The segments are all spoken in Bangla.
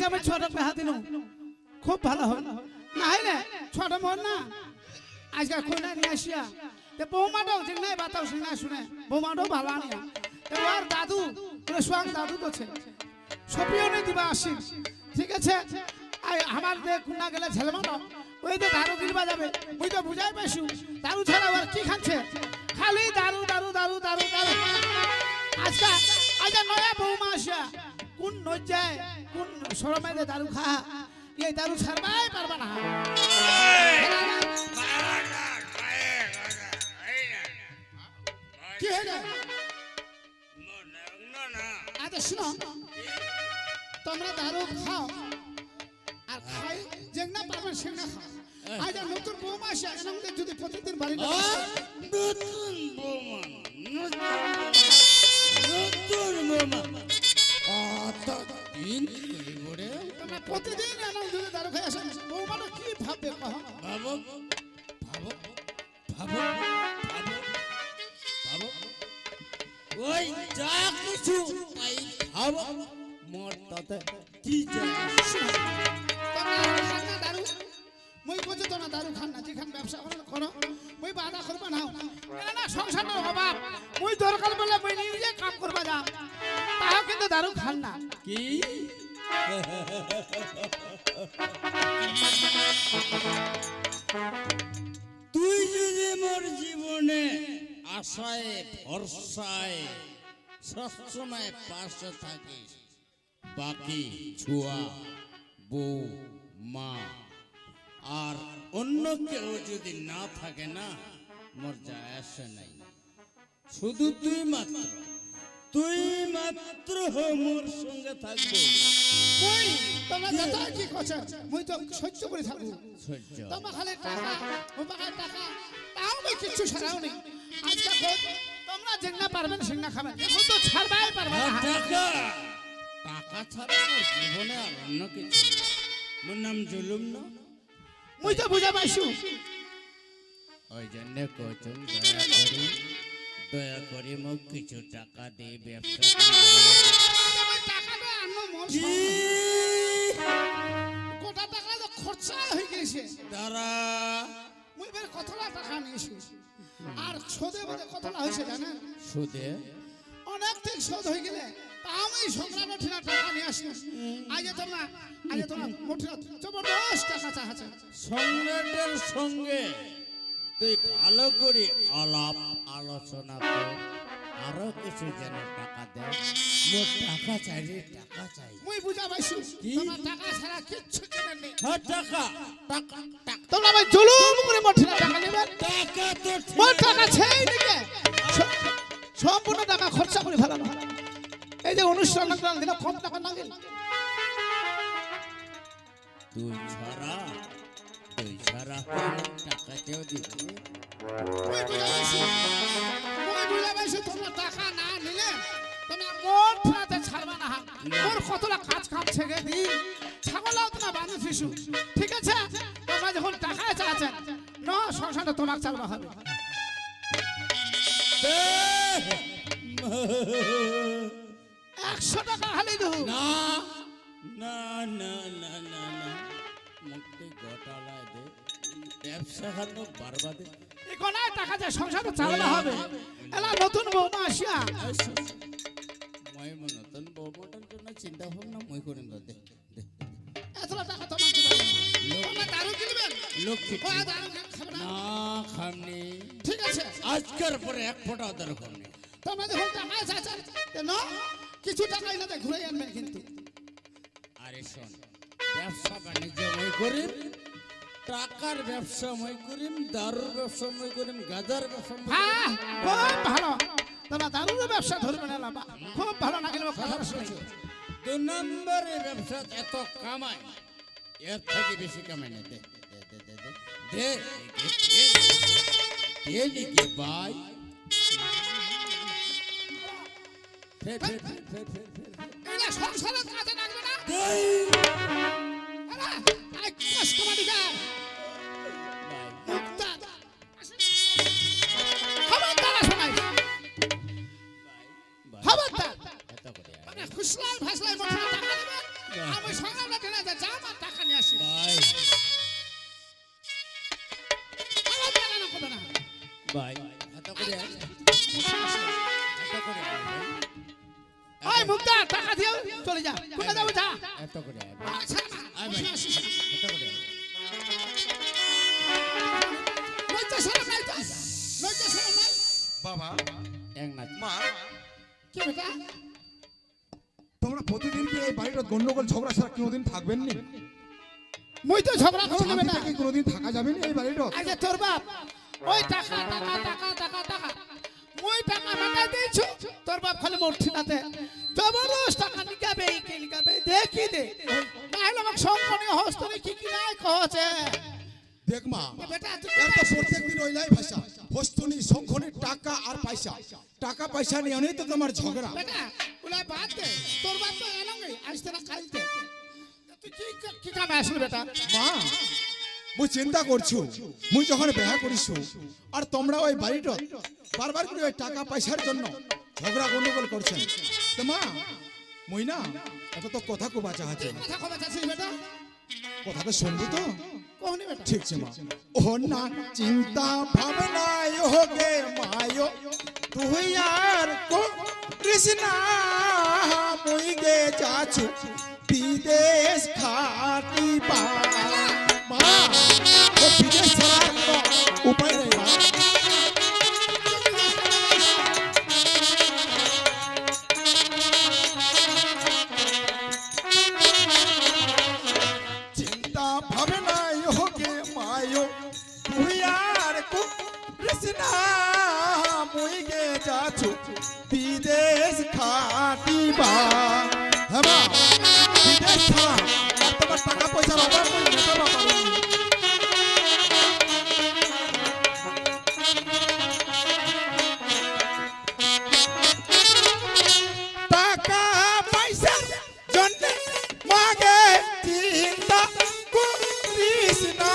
আমি ছোট বেহা দিন খুব ভালো হল না হয় না ছোট মন না আজকে কইনা নিয়ে আসিয়া তে বৌমাটাও যে নাই বাতাও শুনে শুনে বৌমাটাও ভালো আনিয়া তে ওর দাদু পুরো সোয়াং দাদু তো সপিও নেই দিবা আসি ঠিক আছে আমার যে কুনা গেলে ছেলেমানো ওই যে দারু গিলবা যাবে ওই তো বুঝাই পাইছু দারু ছাড়া আর কি খাচ্ছে খালি দারু দারু দারু দারু দারু আজকে আজকে নয়া বৌমা আসিয়া কোন নজ্জায় কোন শরমে যে দারু খা এই দারু ছাড়বাই পারবা না কি হয়ে যায় আচ্ছা শুনো তোমরা দারু খাও আর খাই যেগনা পারবেন সেগনা খাও আজ নতুন বৌমা আসে আমাদের যদি প্রতিদিন বাড়ি নতুন বৌমা নতুন বৌমা দিন করে তোমরা প্রতিদিন আমার যদি দারু খাই আসেন বৌমাটা কি ভাববে ভাবো ভাবো ভাবো ভাবো ভাবো ওই যা কিছু তাই ভাবো মোর তাতে কি যায় খান না দারু মই কইছো তো না দারু খান না যেখান ব্যবসা করো মই বাধা করবা না না সংসারের অভাব মই দরকার বলে মই নিজে কাম করবা যা তাও কিন্তু দারু খান না কি তুই যদি মোর জীবনে আশায় ভরসায় সবসময় পাশে থাকিস বাকি ছুয়া বউ মা আর অন্য কেউ যদি না থাকে না মোর যায় আসে নাই শুধু তুই মাত্র মোর সঙ্গে থাকবো মই তোমরা যত কি করছ মই তো সহ্য করে থাকবো সহ্য তোমরা খালি টাকা মোবাইল টাকা তাও মই কিছু ছাড়াও নেই আজকে তোমরা যেগনা পারবেন সেগনা খাবেন এখন তো ছাড়বাই পারবে না টাকা ছাড়া মোর জীবনে আর অন্য কিছু মোর নাম জুলুম না মই তো বুঝা পাইছো ওই জন্য কোচুম দয়া করি মোক কিছু টাকা দে ব্যবসা টাকাটা আনো মন গোটা টাকা তো খরচা হয়ে গেছে তারা মই বের কতলা টাকা নিয়েছি আর সুদে বলে কতলা হয়েছে জানেন সুদে অনেক দিন সুদ হয়ে গেলে তা আমি সংগ্রামে ঠিনা টাকা নিয়ে আসি আজ তোমরা মোটা জবরদস্ত টাকা চাহাছে সম্রাটের সঙ্গে তুই ভালো করে আলাপ আলোচনা কর আরো কিছু যেন টাকা দেয় মোর টাকা চাই রে টাকা চাই মই বুঝা পাইছি তোমার টাকা ছাড়া কিচ্ছু জানেন নেই হ্যাঁ টাকা টাকা টাকা তোমরা ভাই জুলুম করে মোটা টাকা নেবেন টাকা তো মোর টাকা ছেই দিকে সম্পূর্ণ টাকা খরচা করে ফেলানো এই যে অনুষ্ঠান দিলে কম টাকা না গেল তুই ছাড়া টাকা কেউ দিবি মই বুঝা পাইছি তোমরা টাকা না নিলে তোমরা মোর ঠাতে ছাড়বা না মোর কতলা কাজ কাম ছেড়ে দি ছাগলাও তোমরা বানু শিশু ঠিক আছে তোমরা যখন টাকা চাচ্ছেন না সংসারটা তোমাকে চালবা হবে 100 টাকা খালি দেবো না না না না না না মুক্তি ঘটালায় দে ব্যবসা খানো বারবাদে কোনায় টাকা যায় সংসারটা চালাতে হবে এলা নতুন বৌমা আসিয়া মই নতুন বৌমাটার জন্য চিন্তা ভাবনা মই করিম দে এতলা টাকা তোমার তোমরা দারু কিনবেন লক্ষ্মী ও দারু খাবে না না খামনি ঠিক আছে আজকের পরে এক ফোঁটা দারু খামনি তোমরা যখন টাকা চাচ্ছেন না কিছু টাকা এনে ঘুরে আনবেন কিন্তু আরে শোন ব্যবসা বাণিজ্য মই করিম টাকার ব্যবসা মই করিম দারুর ব্যবসা মই করিম গাজার ব্যবসা হ্যাঁ খুব ভালো তোমরা দারুর ব্যবসা ধরবেন না খুব ভালো না গেলে কথা শুনছি 2 নম্বরে ব্যবসা এত কামাই এর থেকে বেশি কামাই না দে দে দে দে ভাই ফের এটা সংসারের কাজে লাগবে না আরে আই কাস্টমার দিগা মুক্তা খবরদার শোনাই খবরদার মানে খুশলাই ভাসলাই মতো টাকা দেবে আমি সকালে ট্রেনে যা আমার টাকা নিয়ে আসি ভাই আমার টাকা না করবে না ভাই এত করে এত করে ওই মুক্তা টাকা দিয়ে চলে যা কোথায় যাবো যা এত করে আচ্ছা না আয় ভাই এত করে লজ্জা শরম নাই তো লজ্জা শরম নাই বাবা এক না মা কি বেটা তোমরা প্রতিদিন কি এই বাড়িটা গন্ডগোল ঝগড়া ছাড়া কোনোদিন থাকবেন না? মুই তো ঝগড়া করছি না বেটা কি কোনোদিন থাকা যাবে না এই বাড়িটা? আগে তোর বাপ ওই টাকা টাকা টাকা টাকা টাকা মুই টাকা মেটা দিয়েছো তোর বাপ খালি মরছি নাতে জবরদস্ত টাকা নিকাবে কি নিকাবে দেখি দে তাহলে আমাকে সম্পূর্ণ হস্তনে কি কি নাই কহছে দেখ মা বেটা তুই এর তো প্রত্যেকদিন ওইলাই ভাষা হস্তনি শঙ্খনি টাকা আর পয়সা টাকা পয়সা নিয়ে অনেক তো তোমার ঝগড়া বেটা ওলাই বাদ দে তোর বাপ তো এলো গে আসতে না কালতে তুই কি কামে আসলি বেটা মা মুই চিন্তা করছু মুই যখন বিয়া করিছু আর তোমরা ওই বাড়িটা বারবার করে ওই টাকা পয়সার জন্য ঝগড়া গন্ডগোল করছেন তো মা মুই না এত তো কথা কো বাঁচা আছে কথা কবে চাচ্ছিস বেটা কথাটা শুনবি তো কোহনি বেটা ঠিক আছে মা ও না চিন্তা ভাবনা হোগে মায়ো তুই আর কো কৃষ্ণা মুই গে যাছু বিদেশ খাটি পা মা ও বিদেশ ছাড়া আর কোনো উপায় নেই মা চিন্তা ভাবনা হোগে মায়ো তুই আর কো কৃষ্ণা মুই গে যাছু বিদেশ খাটি পা হ্যাঁ মা বিদেশ ছাড়া আর তোমার টাকা পয়সার অভাব নেই মেটাবা পারো টাকা পয়সার জন্য মাগে চিন্তা করিস না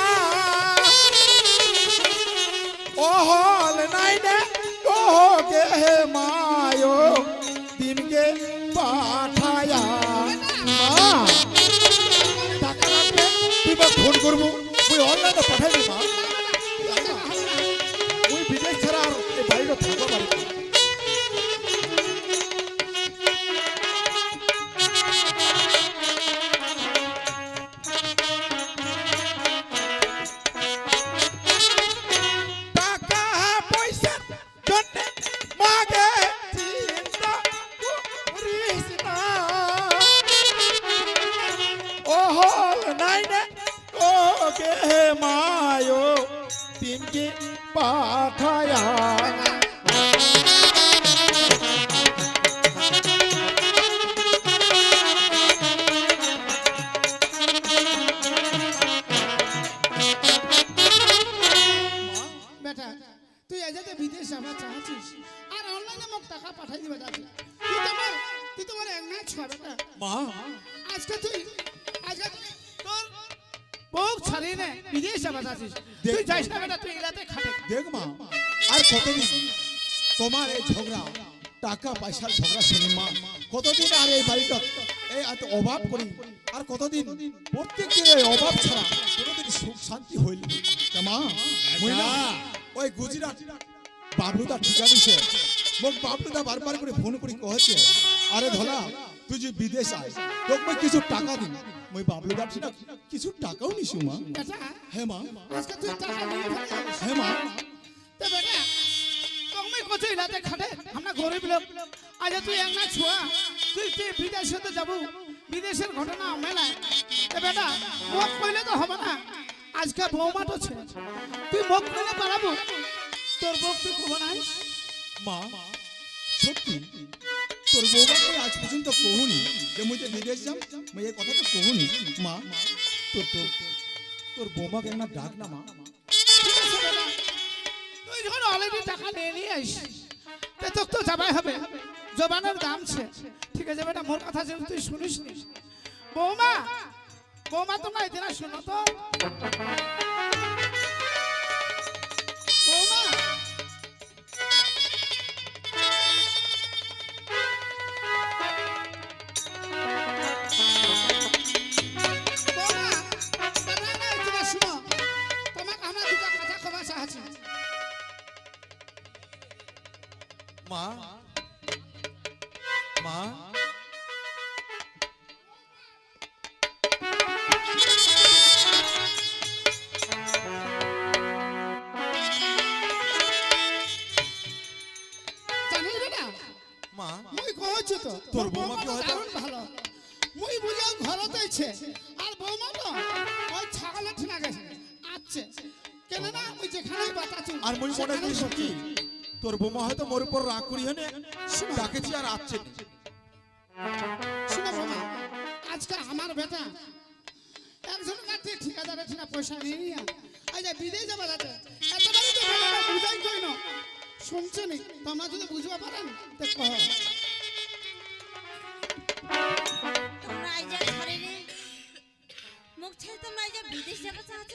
ও হল নাই রে ও গে মায়ো দিনকে পাঠায়া মা টাকা লাগবে তুই বা ফোন করবো তুই অনলাইনে পাঠাইবি মা তুই বিদেশ ছাড়া আর এই বাড়িটা থাকতে পারি না। টাকা পয়সা জন্য মাগে চিন্তা করিস না ও হল নাই না ও গে মায়ো তিনকে পাঠায়া বেটা তুই আজ বিদেশ যাবা চাচ্ছিস আর অনলাইনে মোক টাকা পাঠাই দিবা যাচ্ছিস তুই তোমার এক না ছ বেটা মা আজকে তোর বউ ছাড়িয়ে নে বিদেশ যাবা যাচ্ছিস তুই যাইস না বেটা তুই এলাতে খাটে দেখ মা আর কতদিন তোমার এই ঝগড়া টাকা পয়সার ঝগড়া শুনি মা কতদিন আর এই বাড়িটা এই এত অভাব করি আর কতদিন প্রত্যেক দিন এই অভাব ছাড়া কোনোদিন সুখ শান্তি হইল তা মা মুই না ওই গুজরাট বাবলুদা ঠিকা দিছে মোক বাবলুদা বারবার করে ফোন করে কহছে আরে ধলা তুই যে বিদেশ আয় তোকে মই কিছু টাকা দিন মই বাবলুদা ঠিকা কিছু টাকাও নিছু মা বেটা হ্যাঁ মা আজকে তুই টাকা নিয়ে ফেলিস হ্যাঁ মা তো বেটা তুমি কত এলাতে খাটে আমরা গরিব লোক আজ তুই এক না ছোয়া তুই বিদেশে তো যাবো বিদেশের ঘটনা মেলায় তো বেটা মোক কইলে তো হবে না আজকে বৌমাটো ছে তুই মোক কইলে পারাবো তোর বউ তুই কব নাইস মা সত্যি তোর বৌমাকে আজ পর্যন্ত কহুনি যে মুই তো বিদেশ যাম মুই এই কথা তো কহুনি মা তোর তোর তোর বৌমাকে একটা ডাক না মা ঠিক আছে বেটা তুই যখন অলরেডি টাকা নিয়ে আসিস তে তোকে তো যাবাই হবে জবানের দাম ছে ঠিক আছে বেটা মোর কথা যেন তুই শুনিস নি বৌমা বৌমা তোমরা এদিন শুনো তো বৌমা মা জানিস বেটা মা মুই কহছি তো তোর বৌমা কি হয়তো- দারুণ ভালো মুই বুঝাও ঘরতে ইচ্ছে আর বৌমা তো ওই ছাগলের ঠিনা গেছে আচ্ছে কেন না মুই যেখানেই বাতাচু আর মই মনে করিস কি তোর বোমা হয়তো মোর উপর রাগ করি হনে ডাকেছি আর আসছে না। শুনো বৌমা আজকে আমার বেটা একজন কাছে ঠিকাদারের ঠিনা পয়সা নিয়ে নিয়ে আজ বিদেশ যাবা যাতে এতবারই তো বেটাটা বুঝাই কই না শুনছেনি তোমরা যদি বুঝবা পারেন তো কহ তোমরা আজ ঘরে রে মুখ ছেড়ে তোমরা আজ বিদেশ যাবে চাচ্ছ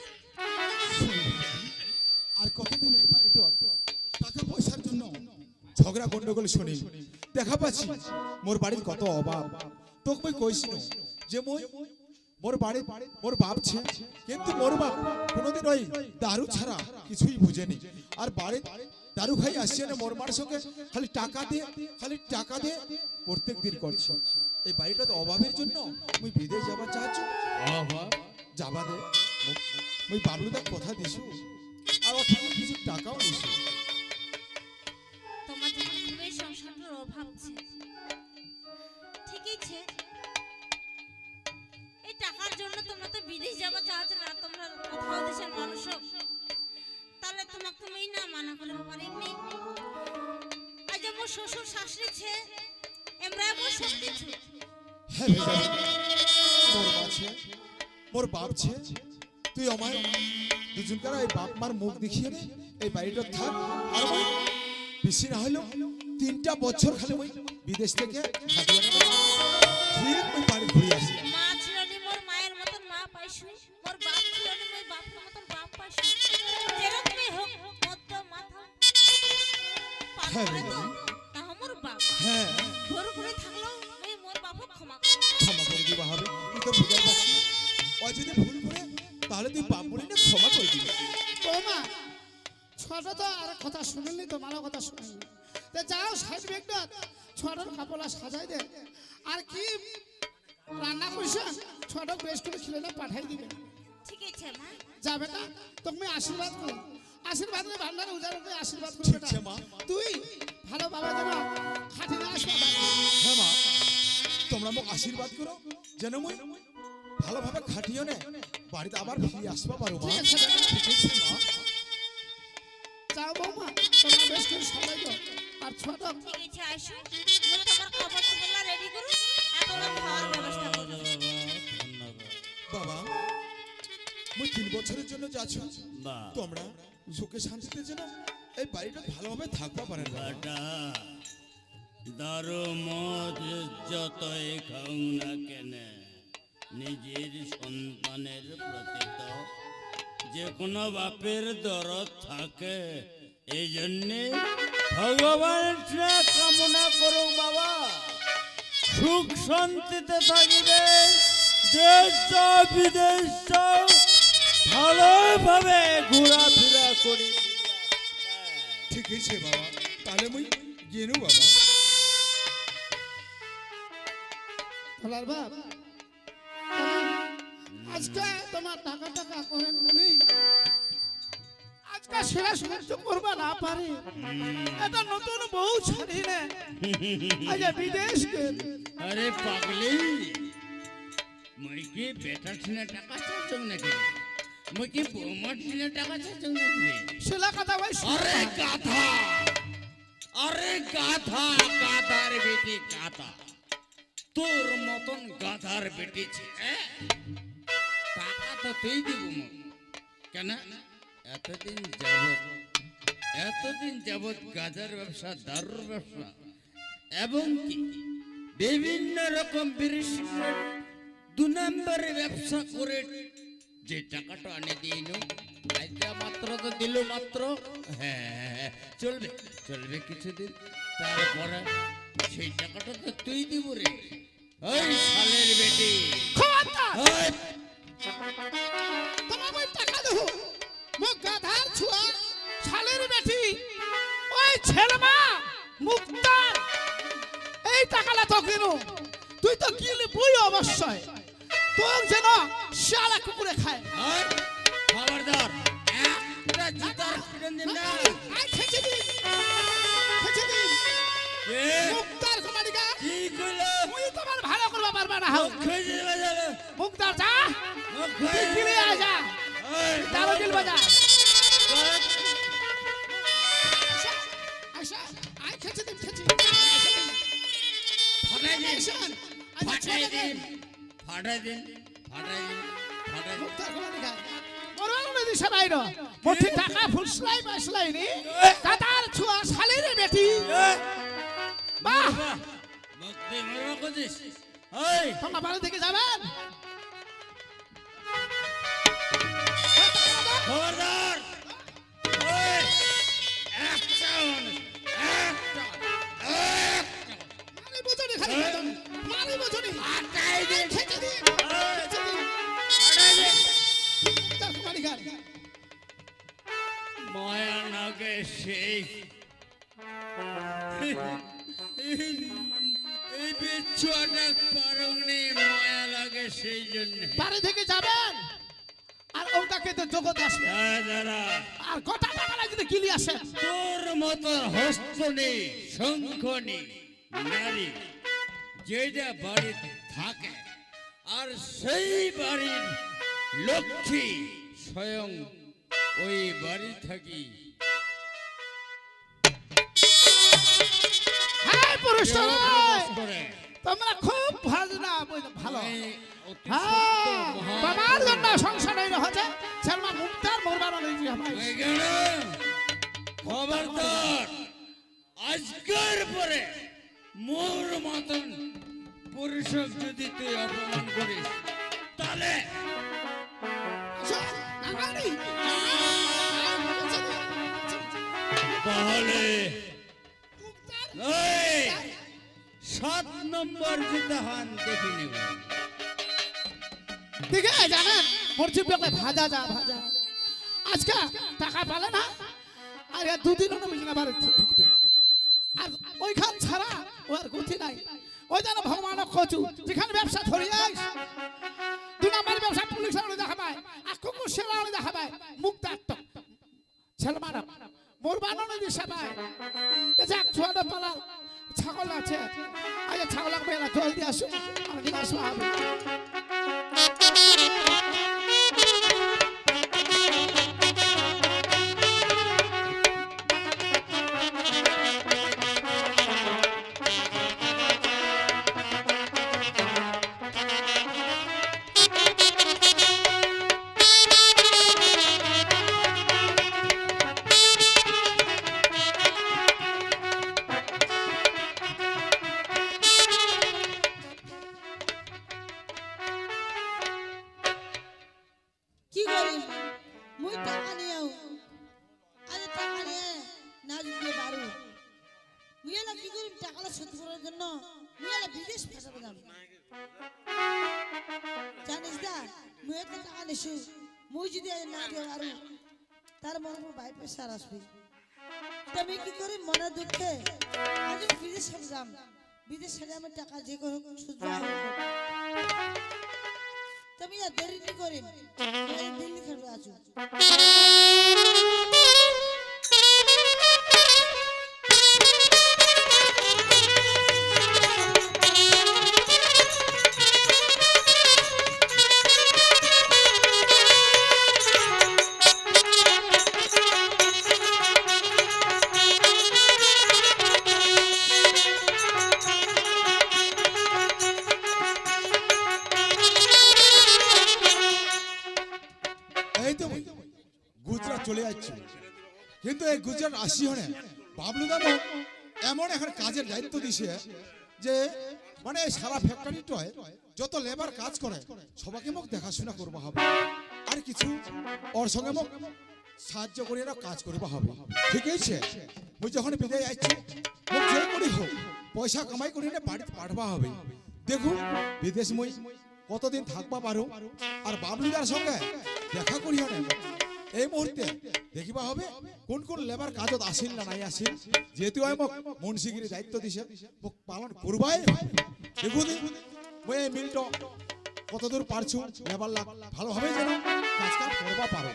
আর কতদিন এই বাড়িটা টাকা পয়সার জন্য ঝগড়া গন্ডগোল শুনি দেখা পাচ্ছি মোর বাড়ির কত অভাব তোকে মই কইছিল যে মই মোর বাড়ি মোর বাপ ছে কিন্তু মোর বাপ কোনোদিন ওই দারু ছাড়া কিছুই বুঝেনি আর বাড়ি দারু খাই আসছে না মোর মার সঙ্গে খালি টাকা দিয়ে প্রত্যেক দিন করছে এই বাড়িটা তো অভাবের জন্য মুই বিদেশ যাবার চাচ্ছি যাবা দে মুই বাবলুদা কথা দিছু আর ওখানে কিছু টাকাও দিছু তোমার যখন খুবই সংসারের অভাব আছে ঠিকই আছে এই টাকার জন্য তোমরা তো বিদেশ যাবে চাচ্ছ না তোমরা কোথাও দেশের মানুষ তাহলে তোমাকে তুমি না মানা করে পারি এমনি আজ আমার শ্বশুর শাশুড়ি ছে এমরা আমার সত্যি ছে হ্যাঁ মোর বাছে মোর বাপ ছে তুই আমায় দুজনকার এই বাপ মার মুখ দেখিয়ে নে এই বাড়িটা থাক আর ওই বেশি না হলো 3টা বছর খালি ওই বিদেশ থেকে খাটিয়ে নেব ঠিক ওই বাড়ি ঘুরে আসি মা ছিল নি মোর মায়ের মতন মা পাইছু মোর বাপ ছিল নি মোর বাপের মতন বাপ পাইছু যেরকমই হোক মধ্য মাথা হ্যাঁ, পারে তো দিদি। তা মোর বাপ হ্যাঁ ঘর ঘুরে থাকলো ওই মোর বাপও ক্ষমা করে ক্ষমা করে দিবা হবে তুই তো বুঝাই পাচ্ছি ও যদি ভুল করে তাহলে তুই বাপ বলি না ক্ষমা করে দিবি বৌমা ছোট তো আর কথা শুনিনি তো ভালো কথা শুনিনি তো যাও সাইড ব্যাগটা ছোটর কাপড়া সাজাই দে আর কি রান্না করছে ছোট বেশ করে খেলে না পাঠাই দিবে ঠিক আছে মা যা বেটা তুমি আশীর্বাদ কর আশীর্বাদ করে ভান্ডারে উজাড় করে আশীর্বাদ কর ঠিক বেটা আছে, মা। তুই ভালো বাবা যেন খাটি না আসবা হ্যাঁ মা তোমরা মোক আশীর্বাদ করো যেন মই ভালোভাবে খাটিও নে বাড়িতে আবার ফিরে আসবা পারো মা ঠিক আছে, বাবা। ঠিক আছে মা যাও বৌমা তোমরা বেশ করে সবাই তো আর ছোট ঠিক আছে আইসো মোর তোমার খাবার তোমরা রেডি করো আর তোমার খাওয়ার ব্যবস্থা করো বাবা মই 3 বছরের জন্য যাচ্ছ বাহ তোমরা সুখে শান্তিতে যেন এই বাড়িটা ভালোভাবে থাকবা পারেন বাবা। বেটা দারু মদ যতই খাও না কেন নিজের সন্তানের প্রতি তো যে কোনো বাপের দরদ থাকে এই জন্যে ভগবান কামনা করো বাবা সুখ শান্তিতে থাকিবে দেশ যাও, বিদেশ যাও, ভালোভাবে ঘোরাফেরা করি ঠিক আছে বাবা তাহলে মই গেনু বাবা ভোলার বাপ আজকে তোমার টাকা টাকা করেন উনি আজকে সেরা সাহায্য করবা না পারে এটা নতুন বউ ছাড়ি নে আজ বিদেশ গেল अरे पागली মই কি বেটা ছিনা টাকা চাচ্ছ নাকি মই কি বৌমা ছিনা টাকা চাচ্ছ নাকি সেলা কথা ভাই আরে গাধা গাধার বেটি গাধা তোর মতন গাধার বেটি ছে টাকা তো তুই দিব মোক কেন এতদিন যাবত গাজার ব্যবসা দারুর ব্যবসা এবং কি বিভিন্ন রকম বিরিশিকের 2 নম্বরে ব্যবসা করে যে টাকাটা আনে দিইন আজকে মাত্র তো দিল মাত্র হ্যাঁ চলবে কিছুদিন তারপরে সেই টাকাটা তো তুই দিব রে ওই শালের বেটি খবরদার ওই তোমার ওই টাকা দেবো মুখ গাধার ছুয়া শালের বেটি ওই ছেলেমা মুক্তার এই টাকাটা তো কিনু তুই তো গিলি বই অবশ্যই তোর যেন শালা কুকুরে খায় আর খবরদার একটা জুতার পিটন দিন না আই খেচে দিন কে মুক্তার কুমারিকা কি কইলো তুই তোমার ভালো করবা পারবা না হাও মুখ খেয়ে বাজালো মুক্তার যা মুখ তুই খেয়ে গিলি আজা তারও গিল বাজা আশা আই খেচে দিন ফাটাই দিন আশা ফাটাই দিন ফাটাই দিন ফাটাই দিন ফাটাই দিন মুক্তার কুমারিকা মরণ নদী সবাইর মোটি টাকা ফুসলাই বাসলাই নি কাতার ছুয়া শালির বেটি বাহ মুক্তি মরবা কদিস ওই তোমরা বাড়ি থেকে যাবেন খবরদার ওই একটা একটা মারি বুঝনি খালি মারি বুঝনি ফাটাই দিন খেচে দিন খেচে দিন ফাটাই দিন মুক্তার কুমারিকা মায়া নাগে সেই এই বিচ্ছুয়াটা পারংনি মায়া লাগে সেই জন্য বাড়ি থেকে যাবেন আর ওটাকে তো জগৎ আসবে দাদা আর গোটা টাকা যদি কিলি আসে তোর মতো হস্তনি শঙ্খনি নারী যেটা বাড়িতে থাকে আর সেই বাড়ির লক্ষ্মী স্বয়ং ওই বাড়ি থাকি হ্যাঁ পুরুষ করে তোমরা খুব ভালো না ভালো এই অতি হ্যাঁ সত্য মহান বাবার জন্য সংসার হইল হচ্ছে শর্মা মুক্তার মরবার নেই ভাই এখানে খবরদার আজকের পরে মোর মতন পুরুষক যদি তুই অপমান করিস তাহলে তাহলে এই 7 নম্বর যেটা হান দেখে নিব দেখে জানেন মরচি পেলে ভাজা যা ভাজা আজকে টাকা পালে না আর এর দুদিন হলো বিজনা বাড়ি ঢুকবে আর ওইখান ছাড়া ওর গতি নাই ওই যেন ভগবান খোঁজু যেখানে ব্যবসা ধরিয়াস 2 নম্বর ব্যবসা পুলিশ আলো দেখাবায় আর কুকুর সেবা আলো দেখাবায় মুক্তার তো ছেলে মারা মোর বানানো দিশাবায় যাক ছোয়াটা পালা ছাগল আছে আজ ছাগল লাগবে না জলদি আসো আমি নিয়ে আসবো হবে কি করি মুই টাকা নিয়েও আরে টাকা নিয়ে না দিতে পারু মুই এলা কি করি টাকাটা শোধ করার জন্য মুই এলা বিদেশ পাঠাবো যাম জানিস দা মুই এত টাকা নিছু মুই যদি না দিতে পারু তার মনে মোর ভাই প্রেসার আসবে আমি কি করি মনে দুঃখে আজ বিদেশ যাম বিদেশ ছেড়ে আমি টাকা যে করে সুদ তুমি আর দেরি নি করিম দিল্লি খেলবে আছো এই তো গুজরাট চলে যাচ্ছে কিন্তু এই গুজরাট আসি হনে বাবলু দাদা এমন এখন কাজের দায়িত্ব দিছে যে মানে সারা ফ্যাক্টরিটায় যত লেবার কাজ করে সবাইকে মোক দেখাশোনা করবা হবে আর কিছু ওর সঙ্গে মোক সাহায্য করে কাজ করবা হবে ঠিক আছে মুই যখন বিদায় যাচ্ছি মোক যে করি হোক পয়সা কামাই করে বাড়িতে পাঠবা হবে দেখুন বিদেশ মই কতদিন থাকবা পারো আর বাবলুদার সঙ্গে দেখা করিও না এই মুহূর্তে দেখিবা হবে কোন কোন লেবার কাজত আসিল না নাই আসিল, যেহেতু আমি মোক মুন্সিগিরি দায়িত্ব দিছে মোক পালন করবাই দেখুন মই এই মিলটো কতদূর পারছু লেবার লাগ ভালোভাবে যেন কাজ কাজ করবা পারো।